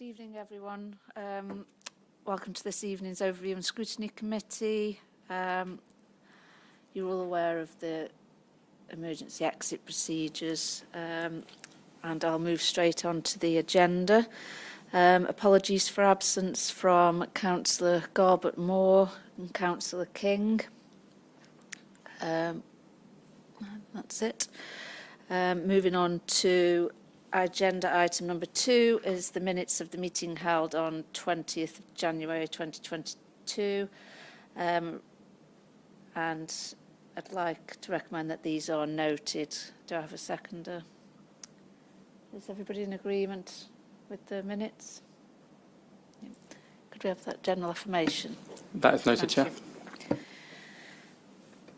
Good evening, everyone. Welcome to this evening's Overview and Scrutiny Committee. You're all aware of the emergency exit procedures, and I'll move straight on to the agenda. Apologies for absence from Councillor Garbett-Moore and Councillor King. That's it. Moving on to agenda item number 2 is the minutes of the meeting held on 20th of January 2022. And I'd like to recommend that these are noted. Do I have a seconder? Is everybody in agreement with the minutes? Yeah. Could we have that general affirmation? That is noted, Chair.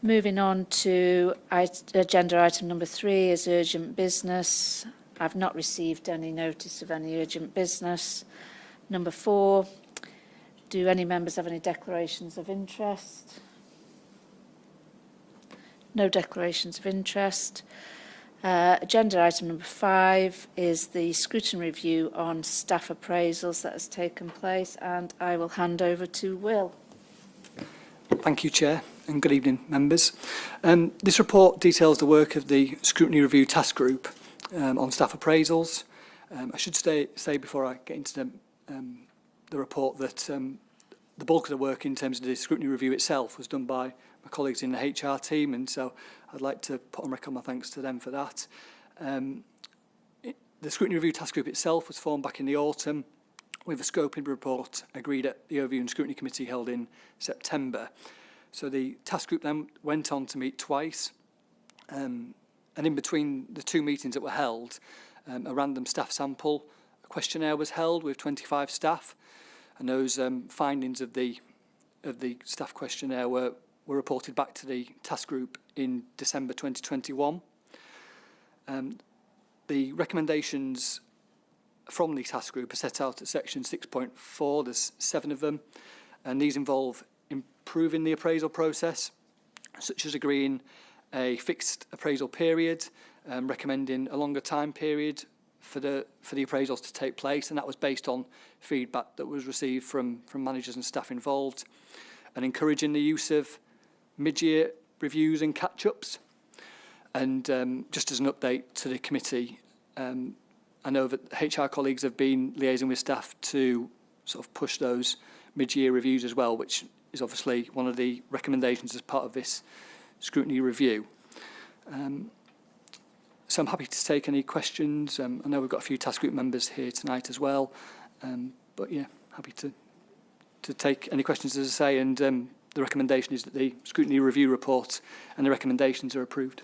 Moving on to agenda item number 3 is urgent business. I've not received any notice of any urgent business. Number 4, do any members have any declarations of interest? No declarations of interest. Agenda item number 5 is the scrutiny review on staff appraisals that has taken place, and I will hand over to Will. Thank you, Chair, and good evening, members. This report details the work of the Scrutiny Review Task Group on staff appraisals. I should say before I get into the report that the bulk of the work in terms of the scrutiny review itself was done by my colleagues in the HR team, and so I'd like to put on record my thanks to them for that. The Scrutiny Review Task Group itself was formed back in the autumn with a scoping report agreed at the Overview and Scrutiny Committee held in September. So the task group then went on to meet twice, and in between the 2 meetings that were held, a random staff sample questionnaire was held with 25 staff, and those findings of the staff questionnaire were reported back to the task group in December 2021. The recommendations from the task group are set out at section 6.4. There's 7 of them, and these involve improving the appraisal process, such as agreeing a fixed appraisal period, recommending a longer time period for the appraisals to take place, and that was based on feedback that was received from managers and staff involved, and encouraging the use of mid-year reviews and catch-ups. And just as an update to the committee, I know that HR colleagues have been liaising with staff to sort of push those mid-year reviews as well, which is obviously one of the recommendations as part of this scrutiny review. So I'm happy to take any questions. I know we've got a few task group members here tonight as well, but yeah, happy to take any questions, as I say, and the recommendation is that the scrutiny review report and the recommendations are approved.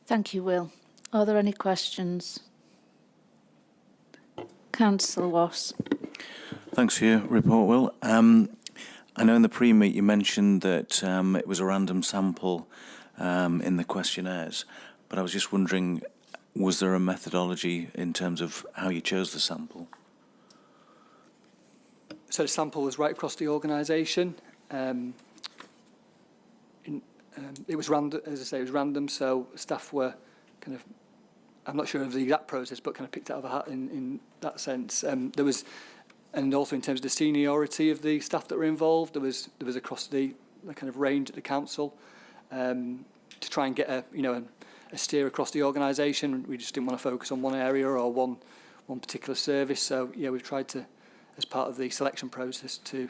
Thank you, Will. Are there any questions? Councillor Wass. Thanks for your report, Will. I know in the pre-meet you mentioned that it was a random sample in the questionnaires, but I was just wondering, was there a methodology in terms of how you chose the sample? So the sample was right across the organisation. It was random, as I say, it was random, so staff were kind of, I'm not sure of the exact process, but kind of picked out of a hat in that sense. There was, and also in terms of the seniority of the staff that were involved, there was across the kind of range at the council to try and get a steer across the organisation. We just didn't want to focus on one area or one particular service. So yeah, we've tried to, as part of the selection process, to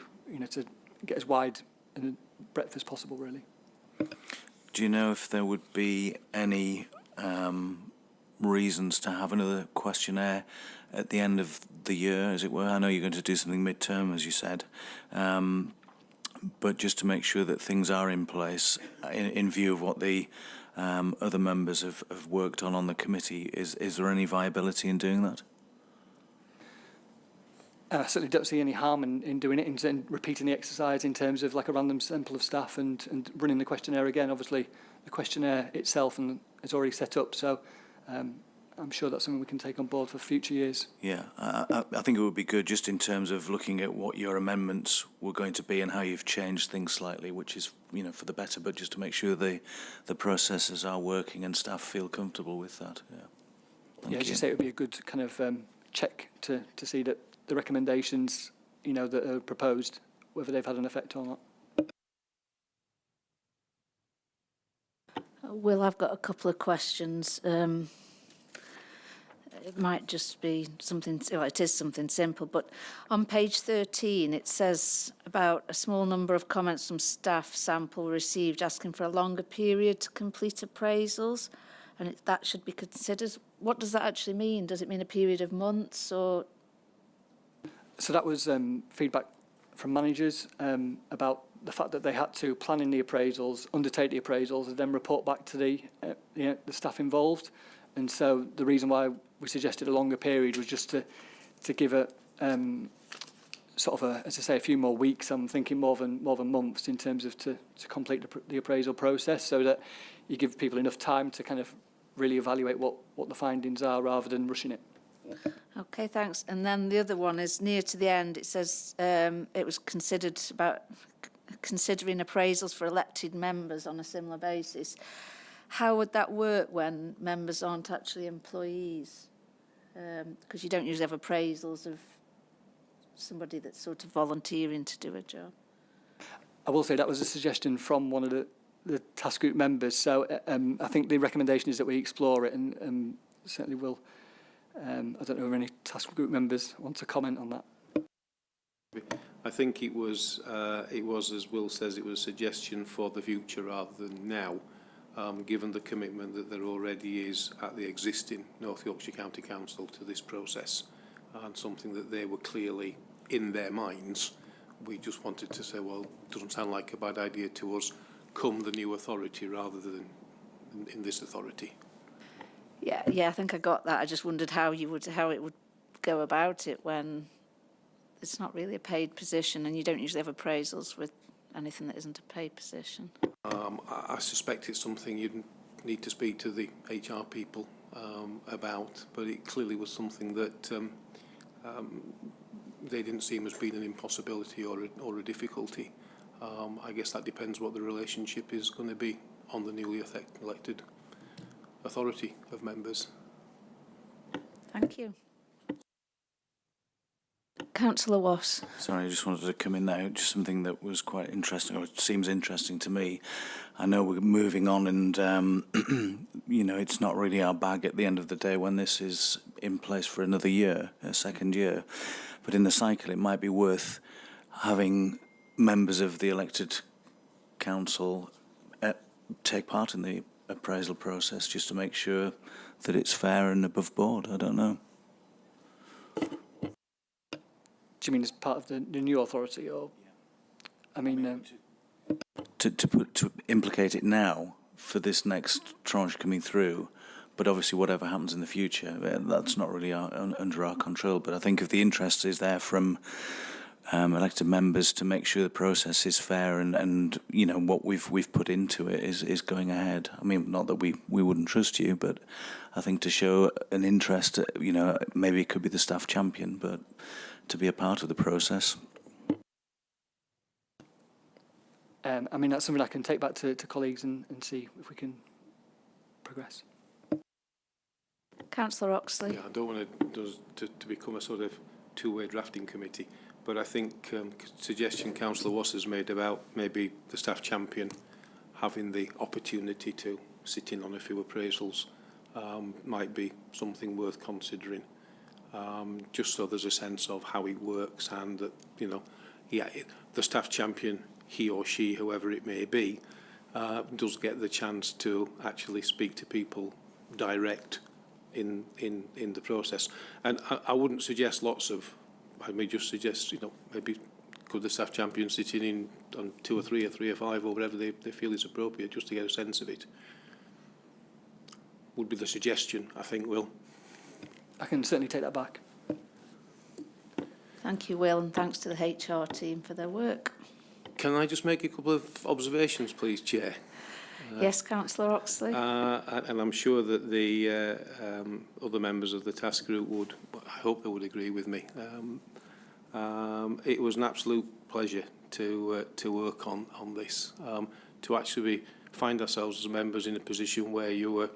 to get as wide and breadth as possible, really. Do you know if there would be any reasons to have another questionnaire at the end of the year, as it were? I know you're going to do something mid-term, as you said, but just to make sure that things are in place in view of what the other members have worked on the committee. Is there any viability in doing that? I certainly don't see any harm in doing it, in repeating the exercise in terms of like a random sample of staff and running the questionnaire again. Obviously, the questionnaire itself is already set up, so I'm sure that's something we can take on board for future years. Yeah, I think it would be good just in terms of looking at what your amendments were going to be and how you've changed things slightly, which is for the better, but just to make sure the processes are working and staff feel comfortable with that. Yeah. As you say, it would be a good kind of check to see that the recommendations, you know, that are proposed, whether they've had an effect or not. Will, I've got a couple of questions. It might just be something, well, it is something simple, but on page 13 it says about a small number of comments from staff sample received asking for a longer period to complete appraisals, and that should be considered. What does that actually mean? Does it mean a period of months or? So that was feedback from managers about the fact that they had to plan in the appraisals, undertake the appraisals, and then report back to the staff involved. And so the reason why we suggested a longer period was just to give a sort of a, as I say, a few more weeks. I'm thinking more than months in terms of to complete the appraisal process, so that you give people enough time to kind of really evaluate what the findings are rather than rushing it. Okay, thanks. And then the other one is near to the end. It says it was considered about considering appraisals for elected members on a similar basis. How would that work when members aren't actually employees? Because you don't usually have appraisals of somebody that's sort of volunteering to do a job. I will say that was a suggestion from one of the task group members. So I think the recommendation is that we explore it, and certainly will. I don't know if any task group members want to comment on that. I think it was, as Will says, it was a suggestion for the future rather than now, given the commitment that there already is at the existing North Yorkshire County Council to this process, and something that they were clearly in their minds. We just wanted to say, well, it doesn't sound like a bad idea to us, come the new authority rather than in this authority. Yeah, I think I got that. I just wondered how it would go about it when it's not really a paid position, and you don't usually have appraisals with anything that isn't a paid position. I suspect it's something you'd need to speak to the HR people about, but it clearly was something that they didn't seem as being an impossibility or a difficulty. I guess that depends what the relationship is going to be on the newly elected authority of members. Thank you. Councillor Wass. Sorry, I just wanted to come in now. Just something that was quite interesting, or it seems interesting to me. I know we're moving on, and you know, it's not really our bag at the end of the day when this is in place for another year, a second year. But in the cycle, it might be worth having members of the elected council take part in the appraisal process, just to make sure that it's fair and above board. I don't know. Do you mean as part of the new authority, or? I mean, to implicate it now for this next tranche coming through, but obviously whatever happens in the future, that's not really under our control. But I think if the interest is there from elected members to make sure the process is fair and you know what we've put into it is going ahead. I mean, not that we wouldn't trust you, but I think to show an interest, you know, maybe it could be the staff champion, but to be a part of the process. I mean, that's something I can take back to colleagues and see if we can progress. Councillor Oxley. Yeah, I don't want to become a sort of two-way drafting committee, but I think suggestion Councillor Wass has made about maybe the staff champion having the opportunity to sit in on a few appraisals might be something worth considering, just so there's a sense of how it works, and that, you know, the staff champion, he or she, whoever it may be, does get the chance to actually speak to people direct in the process. And I wouldn't suggest I may just suggest, you know, maybe could the staff champion sit in on 2 or 3 or 3 or 5 or whatever they feel is appropriate, just to get a sense of it. Would be the suggestion, I think, Will. I can certainly take that back. Thank you, Will, and thanks to the HR team for their work. Can I just make a couple of observations, please, Chair? Yes, Councillor Oxley. And I'm sure that the other members of the task group would, I hope they would agree with me. It was an absolute pleasure to work on this, to actually find ourselves as members in a position where you were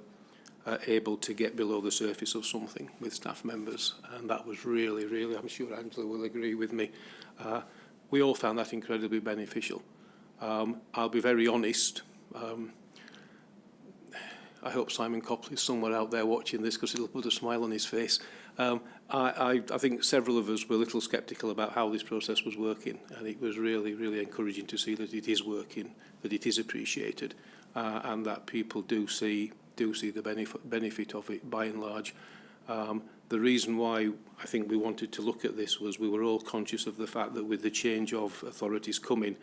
able to get below the surface of something with staff members, and that was really, really, I'm sure Angela will agree with me, we all found that incredibly beneficial. I'll be very honest, I hope Simon Copley is somewhere out there watching this because it'll put a smile on his face. I think several of us were a little sceptical about how this process was working, and it was really, really encouraging to see that it is working, that it is appreciated, and that people do see the benefit of it by and large. The reason why I think we wanted to look at this was we were all conscious of the fact that with the change of authorities coming,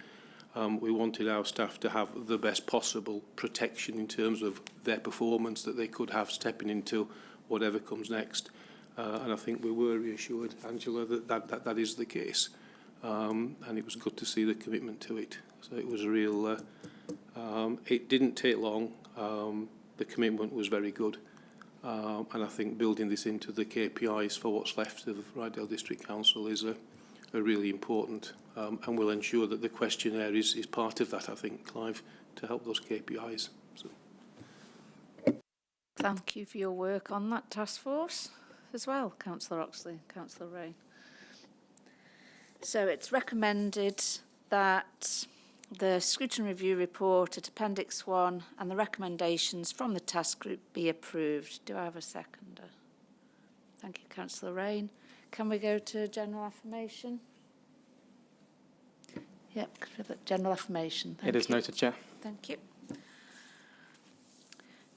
we wanted our staff to have the best possible protection in terms of their performance that they could have stepping into whatever comes next. And I think we were reassured, Angela, that is the case. And it was good to see the commitment to it. So it was a real, it didn't take long. The commitment was very good. And I think building this into the KPIs for what's left of Rydal District Council is a really important, and will ensure that the questionnaire is part of that, I think, Clive, to help those KPIs. So. Thank you for your work on that task force as well, Councillor Oxley, Councillor Rain. So it's recommended that the scrutiny review report at Appendix 1 and the recommendations from the task group be approved. Do I have a seconder? Thank you, Councillor Rain. Can we go to general affirmation? Yep, general affirmation. It is noted, Chair. Thank you.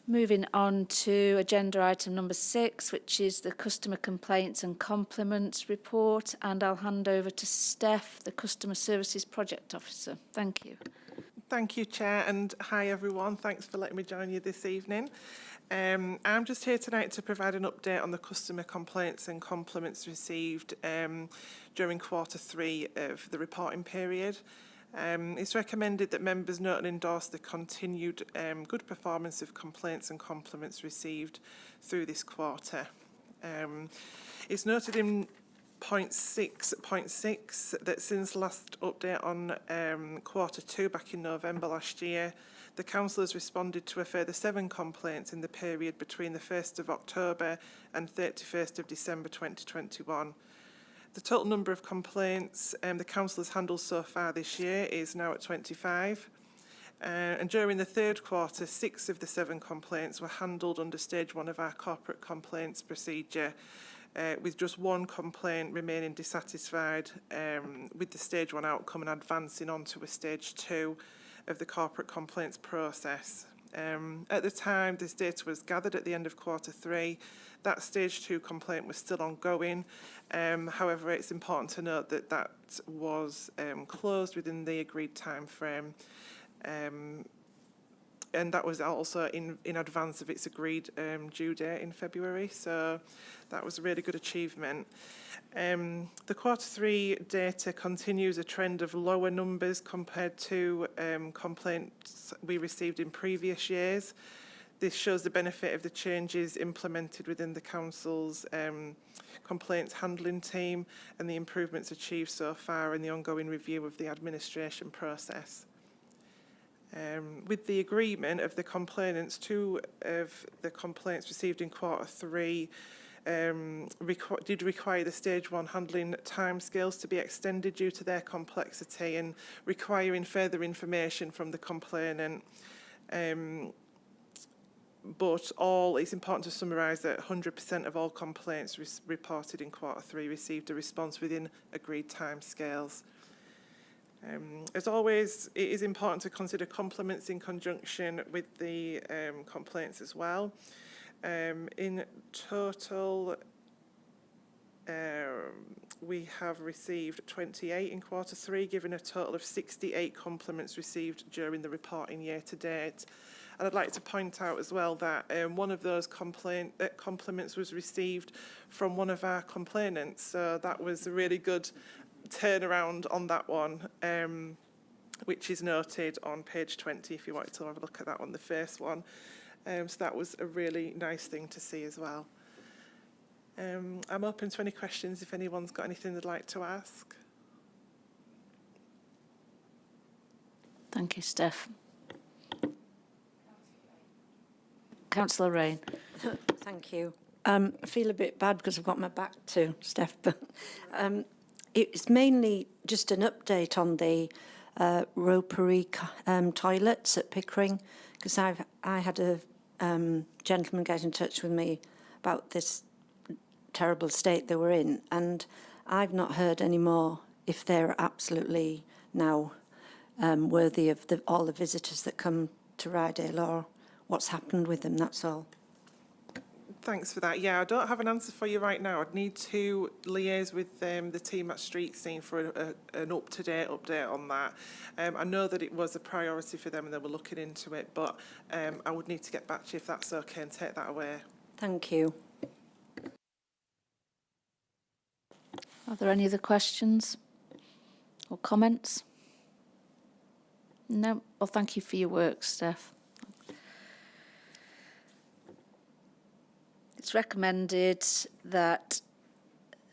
Moving on to agenda item number 6, which is the customer complaints and compliments report, and I'll hand over to Steph, the Customer Services Project Officer. Thank you. Thank you, Chair, and hi everyone. Thanks for letting me join you this evening. I'm just here tonight to provide an update on the customer complaints and compliments received during Q3 of the reporting period. It's recommended that members note and endorse the continued good performance of complaints and compliments received through this quarter. It's noted in point 6.6 that since last update on Q2 back in November last year, the Council has responded to a further 7 complaints in the period between the 1st of October and 31st of December 2021. The total number of complaints the Council has handled so far this year is now at 25. And during the third quarter, 6 of the 7 complaints were handled under stage 1 of our corporate complaints procedure, with just 1 complaint remaining dissatisfied with the stage 1 outcome and advancing on to a stage 2 of the corporate complaints process. At the time this data was gathered at the end of Q3, that stage 2 complaint was still ongoing. However, it's important to note that that was closed within the agreed time frame. And that was also in advance of its agreed due date in February. So that was a really good achievement. The Q3 data continues a trend of lower numbers compared to complaints we received in previous years. This shows the benefit of the changes implemented within the Council's complaints handling team and the improvements achieved so far in the ongoing review of the administration process. With the agreement of the complainants, 2 of the complaints received in Q3 did require the stage 1 handling timescales to be extended due to their complexity and requiring further information from the complainant. But it's important to summarise that 100% of all complaints reported in Q3 received a response within agreed timescales. As always, it is important to consider compliments in conjunction with the complaints as well. In total, we have received 28 in Q3, giving a total of 68 compliments received during the reporting year to date. And I'd like to point out as well that one of those compliments was received from one of our complainants. So that was a really good turnaround on that one, which is noted on page 20 if you wanted to have a look at that one, the first one. So that was a really nice thing to see as well. I'm open to any questions if anyone's got anything they'd like to ask. Thank you, Steph. Councillor Rain. Thank you. I feel a bit bad because I've got my back to Steph, but it's mainly just an update on the ropery toilets at Pickering, because I had a gentleman get in touch with me about this terrible state they were in, and I've not heard any more if they're absolutely now worthy of all the visitors that come to Rydale, or what's happened with them, that's all. Thanks for that. Yeah, I don't have an answer for you right now. I'd need to liaise with the team at Street Scene for an up-to-date update on that. I know that it was a priority for them and they were looking into it, but I would need to get back to you if that's okay and take that away. Thank you. Are there any other questions or comments? No? Well, thank you for your work, Steph. It's recommended that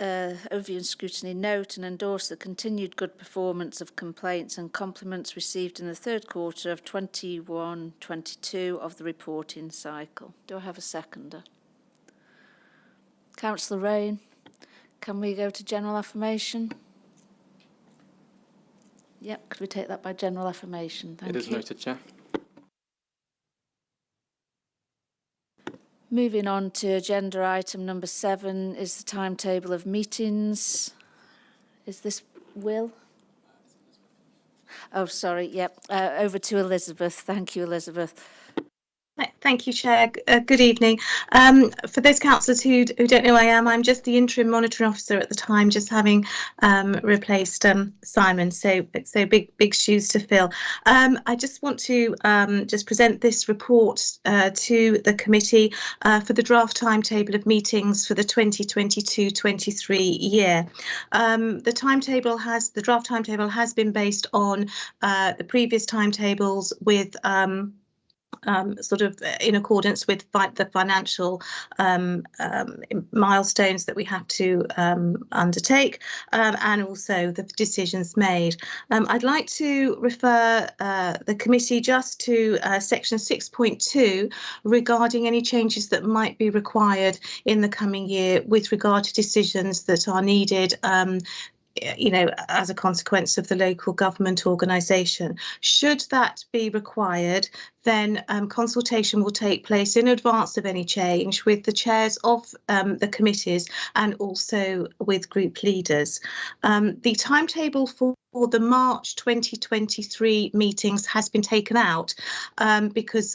Overview and Scrutiny note and endorse the continued good performance of complaints and compliments received in the third quarter of 21-22 of the reporting cycle. Do I have a seconder? Councillor Rain, can we go to general affirmation? Yep, could we take that by general affirmation? Thank you. It is noted, Chair. Moving on to agenda item number 7 is the timetable of meetings. Is this Will? Oh, sorry, yep. Over to Elizabeth. Thank you, Elizabeth. Thank you, Chair. Good evening. For those councillors who don't know who I am, I'm just the interim monitoring officer at the time, just having replaced Simon. So big shoes to fill. I just want to just present this report to the committee for the draft timetable of meetings for the 2022-23 year. The draft timetable has been based on the previous timetables with sort of in accordance with the financial milestones that we have to undertake, and also the decisions made. I'd like to refer the committee just to section 6.2 regarding any changes that might be required in the coming year with regard to decisions that are needed as a consequence of the local government organisation. Should that be required, then consultation will take place in advance of any change with the chairs of the committees and also with group leaders. The timetable for the March 2023 meetings has been taken out because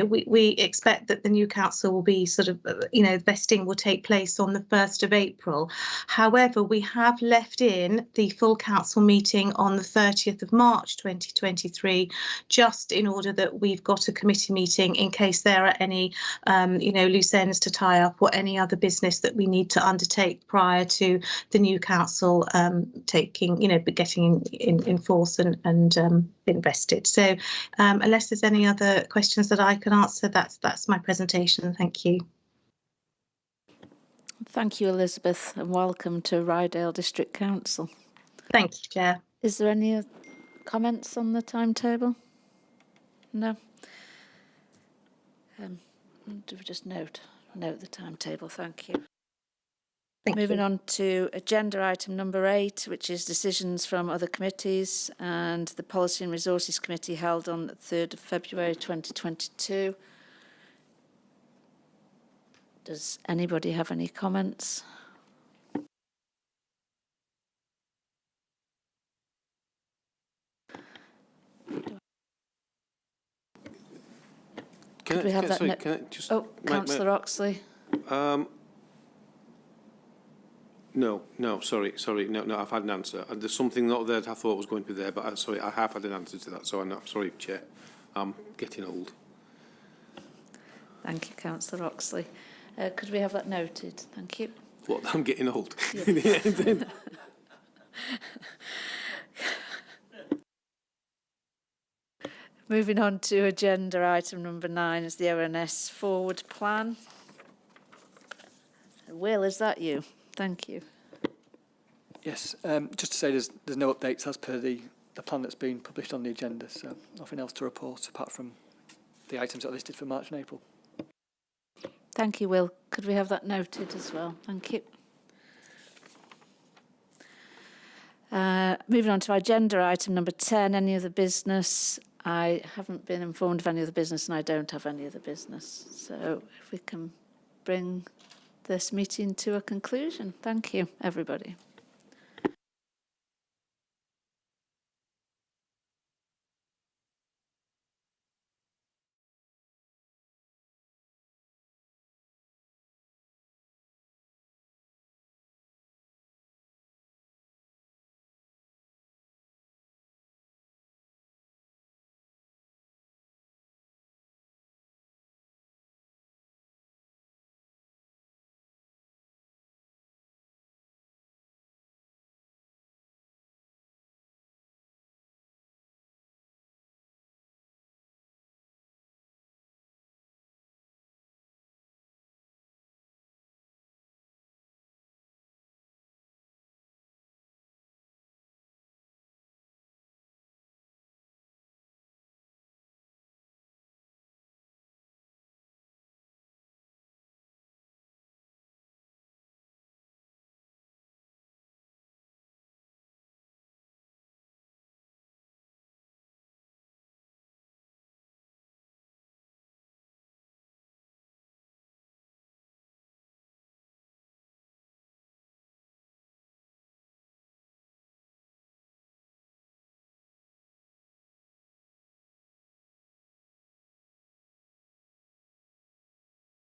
we expect that the new council will be vesting will take place on the 1st of April. However, we have left in the full council meeting on the 30th of March 2023 just in order that we've got a committee meeting in case there are any loose ends to tie up or any other business that we need to undertake prior to the new council getting in force and invested. So unless there's any other questions that I can answer, that's my presentation. Thank you. Thank you, Elizabeth, and welcome to Rydale District Council. Thank you, Chair. Is there any comments on the timetable? No? Do we just note the timetable? Thank you. Moving on to agenda item number 8, which is decisions from other committees, and the Policy and Resources Committee held on the 3rd of February 2022. Does anybody have any comments? Could we have that? Sorry, can I just... Councillor Oxley. No, sorry, no, I've had an answer. There's something not there that I thought was going to be there, but I have had an answer to that, so I'm not, sorry, Chair. I'm getting old. Thank you, Councillor Oxley. Could we have that noted? Thank you. What, I'm getting old? Yeah. Moving on to agenda item number 9 is the ONS forward plan. Will, is that you? Thank you. Yes, just to say there's no updates as per the plan that's been published on the agenda, so nothing else to report apart from the items that are listed for March and April. Thank you, Will. Could we have that noted as well? Thank you. Moving on to agenda item number 10, any other business. I haven't been informed of any other business and I don't have any other business. So if we can bring this meeting to a conclusion. Thank you, everybody.